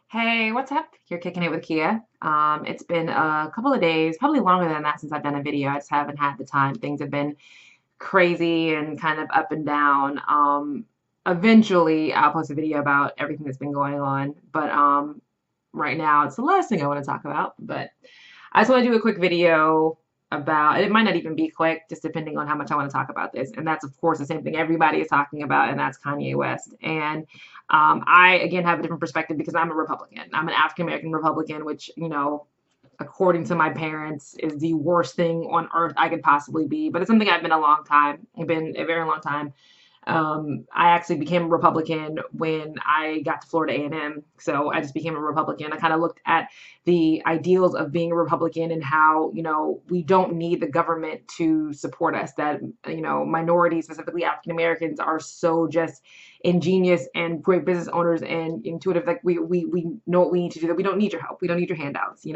Hey, what's up? You're kicking it with Kia. It's been a couple of days, probably longer than that since I've done a video. I just haven't had the time. Things have been crazy and kind of up and down. Eventually I'll post a video about everything that's been going on, but right now it's the last thing I want to talk about. But I just want to do a quick video about, and it might not even be quick, just depending on how much I want to talk about this. And that's, of course, the same thing everybody is talking about, and that's Kanye West. And I, again, have a different perspective because I'm a Republican. I'm an African American Republican, which, according to my parents, is the worst thing on earth I could possibly be. But it's something I've been a long time. I've been a very long time. I actually became a Republican when I got to Florida A&M. So I just became a Republican. I kind of looked at the ideals of being a Republican and how, we don't need the government to support us, that, minorities, specifically African Americans, are so just ingenious and great business owners and intuitive. Like we know what we need to do, that we don't need your help. We don't need your handouts.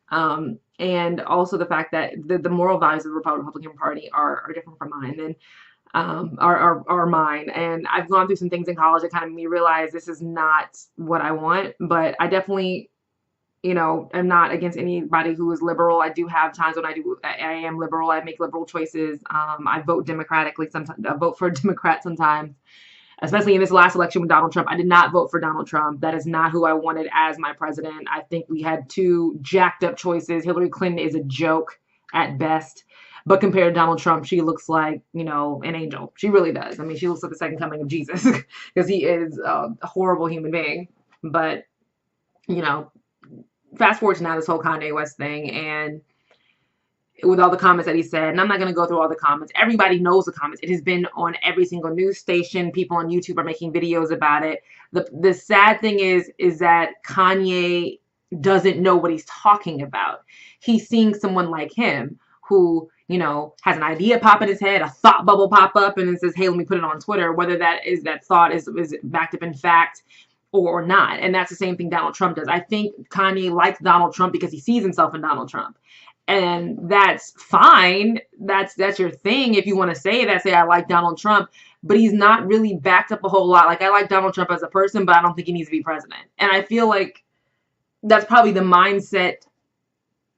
And also the fact that the moral values of the Republican Party are different from mine. And are mine. And I've gone through some things in college that kind of made me realize this is not what I want. But I definitely, am not against anybody who is liberal. I do have times when I am liberal. I make liberal choices. I vote democratically sometimes. I vote for a Democrat sometimes. Especially in this last election with Donald Trump. I did not vote for Donald Trump. That is not who I wanted as my president. I think we had two jacked up choices. Hillary Clinton is a joke at best. But compared to Donald Trump, she looks like, an angel. She really does. I mean, she looks like the second coming of Jesus because he is a horrible human being. But, fast forward to now this whole Kanye West thing, and with all the comments that he said, and I'm not going to go through all the comments. Everybody knows the comments. It has been on every single news station. People on YouTube are making videos about it. The sad thing is that Kanye doesn't know what he's talking about. He's seeing someone like him who, has an idea pop in his head, a thought bubble pop up, and then says, hey, let me put it on Twitter, whether that thought is backed up in fact or not. And that's the same thing Donald Trump does. I think Kanye likes Donald Trump because he sees himself in Donald Trump. And that's fine. That's your thing. If you want to say that, say I like Donald Trump, but he's not really backed up a whole lot. Like, I like Donald Trump as a person, but I don't think he needs to be president. And I feel like that's probably the mindset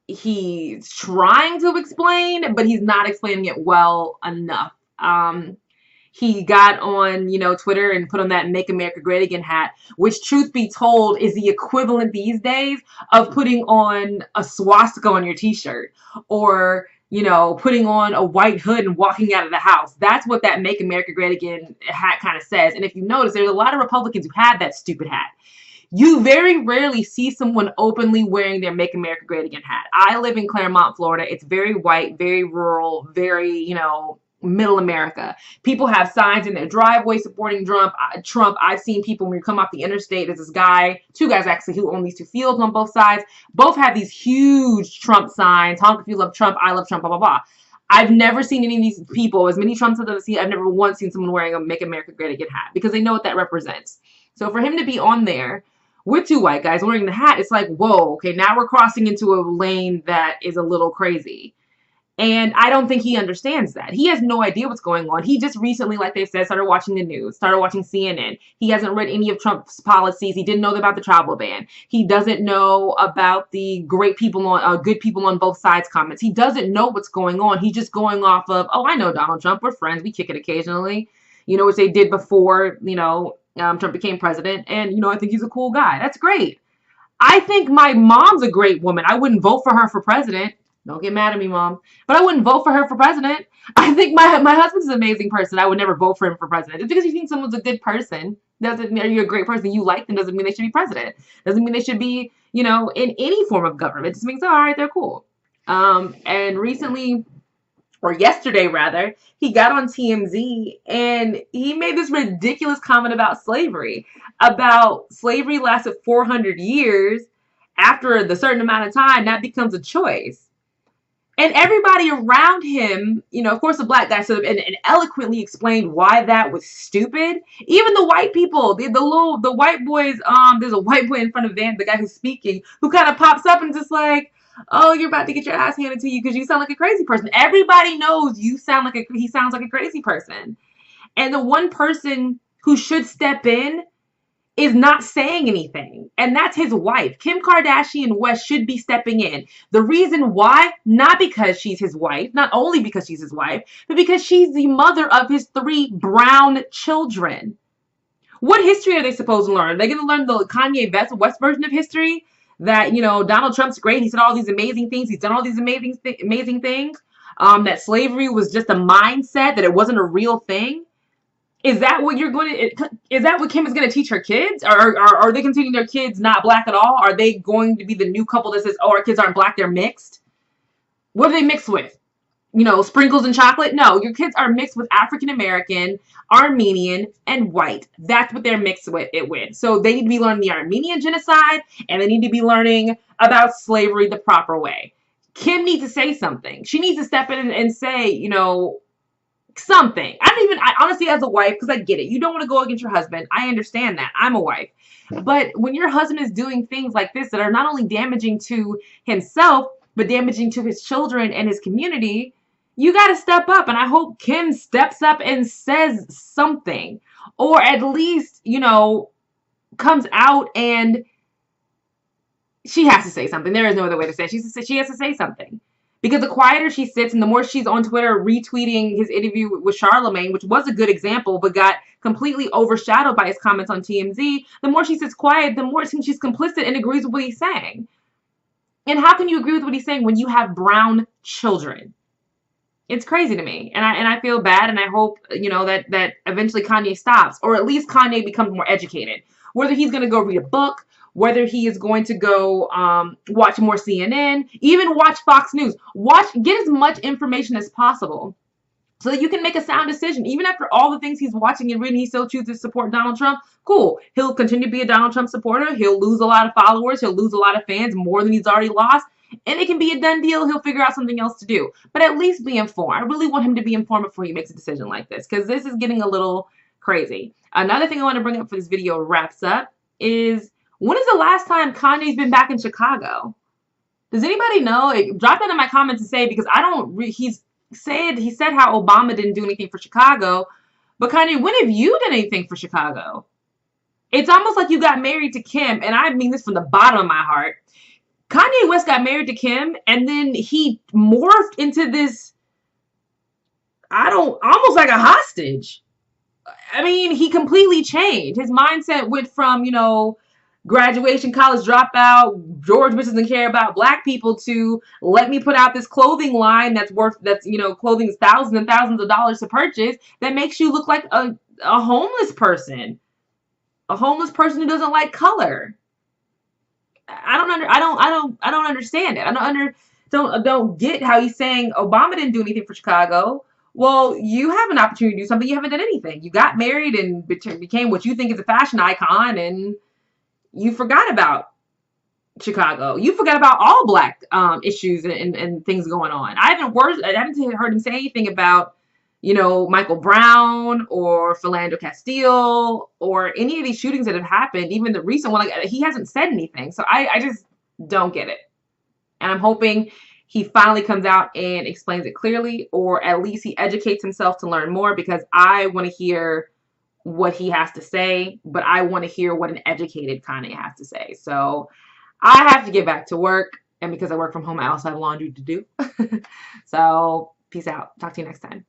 he's trying to explain, but he's not explaining it well enough. He got on, Twitter and put on that Make America Great Again hat, which, truth be told, is the equivalent these days of putting on a swastika on your t-shirt, or, putting on a white hood and walking out of the house. That's what that Make America Great Again hat kind of says. And if you notice, there's a lot of Republicans who had that stupid hat. You very rarely see someone openly wearing their Make America Great Again hat. I live in Claremont, Florida. It's very white, very rural, very, middle America. People have signs in their driveway supporting Trump. I've seen people when you come off the interstate. There's this guy, two guys actually, who own these two fields on both sides. Both have these huge Trump signs. Honk if you love Trump, I love Trump, blah, blah, blah. I've never seen any of these people, as many Trumps as I've seen, I've never once seen someone wearing a Make America Great Again hat, because they know what that represents. So for him to be on there with two white guys wearing the hat, it's like, whoa, okay, now we're crossing into a lane that is a little crazy. And I don't think he understands that. He has no idea what's going on. He just recently, like they said, started watching the news, started watching CNN. He hasn't read any of Trump's policies. He didn't know about the travel ban. He doesn't know about the good people on both sides comments. He doesn't know what's going on. He's just going off of, oh, I know Donald Trump. We're friends. We kick it occasionally, which they did before, Trump became president. And, I think he's a cool guy. That's great. I think my mom's a great woman. I wouldn't vote for her for president. Don't get mad at me, Mom. But I wouldn't vote for her for president. I think my husband's an amazing person. I would never vote for him for president. Just because you think someone's a good person doesn't mean you're a great person. You like them doesn't mean they should be president. Doesn't mean they should be, in any form of government. It just means, oh, all right, they're cool. And recently, or yesterday rather, he got on TMZ and he made this ridiculous comment about slavery. About slavery lasted 400 years. After the certain amount of time, that becomes a choice. And everybody around him, of course, the black guy stood up and eloquently explained why that was stupid. Even the white people, the white boys, there's a white boy in front of the guy who's speaking, who kind of pops up and just like, oh, you're about to get your ass handed to you because you sound like a crazy person. Everybody knows he sounds like a crazy person. And the one person who should step in is not saying anything. And that's his wife. Kim Kardashian West should be stepping in. The reason why, not because she's his wife, not only because she's his wife, but because she's the mother of his 3 brown children. What history are they supposed to learn? Are they going to learn the Kanye West version of history? That, you know, Donald Trump's great. He said all these amazing things. He's done all these amazing things. That slavery was just a mindset, that it wasn't a real thing. Is that what you're going to, is that what Kim is going to teach her kids? Or are they considering their kids not black at all? Are they going to be the new couple that says, oh, our kids aren't black, they're mixed? What are they mixed with? You know, sprinkles and chocolate? No, your kids are mixed with African American, Armenian, and white. That's what they're mixed with So they need to be learning the Armenian genocide, and they need to be learning about slavery the proper way. Kim needs to say something. She needs to step in and say, you know, something. I honestly, as a wife, because I get it, you don't want to go against your husband. I understand that. I'm a wife. But when your husband is doing things like this that are not only damaging to himself, but damaging to his children and his community, you got to step up. And I hope Kim steps up and says something, or at least, you know, comes out and she has to say something. There is no other way to say it. She has to say something. Because the quieter she sits and the more she's on Twitter retweeting his interview with Charlemagne, which was a good example, but got completely overshadowed by his comments on TMZ, the more she sits quiet, the more it seems she's complicit and agrees with what he's saying. And how can you agree with what he's saying when you have brown children? It's crazy to me. And I feel bad, and I hope, you know, that eventually Kanye stops, or at least Kanye becomes more educated. Whether he's going to go read a book, whether he is going to go watch more CNN, even watch Fox News. Get as much information as possible so that you can make a sound decision. Even after all the things he's watching and reading, he still chooses to support Donald Trump. Cool. He'll continue to be a Donald Trump supporter. He'll lose a lot of followers. He'll lose a lot of fans, more than he's already lost. And it can be a done deal. He'll figure out something else to do. But at least be informed. I really want him to be informed before he makes a decision like this, because this is getting a little crazy. Another thing I want to bring up for this video wraps up is, when is the last time Kanye's been back in Chicago? Does anybody know? Drop that in my comments and say, because I don't. He said how Obama didn't do anything for Chicago, but Kanye, when have you done anything for Chicago? It's almost like you got married to Kim, and I mean this from the bottom of my heart. Kanye West got married to Kim, and then he morphed into this, almost like a hostage. I mean, he completely changed. His mindset went from, you know, graduation, college dropout, George Bush doesn't care about black people, to let me put out this clothing line that's you know, clothing is thousands and thousands of dollars to purchase, that makes you look like a homeless person. A homeless person who doesn't like color. I don't understand it. I don't get how he's saying Obama didn't do anything for Chicago. Well, you have an opportunity to do something. You haven't done anything. You got married and became what you think is a fashion icon, and you forgot about Chicago. You forgot about all black issues and things going on. I haven't heard him say anything about, you know, Michael Brown or Philando Castile or any of these shootings that have happened, even the recent one. Like, he hasn't said anything. So I just don't get it. And I'm hoping he finally comes out and explains it clearly, or at least he educates himself to learn more, because I want to hear what he has to say, but I want to hear what an educated Kanye has to say. So I have to get back to work, and because I work from home, I also have laundry to do. So peace out. Talk to you next time.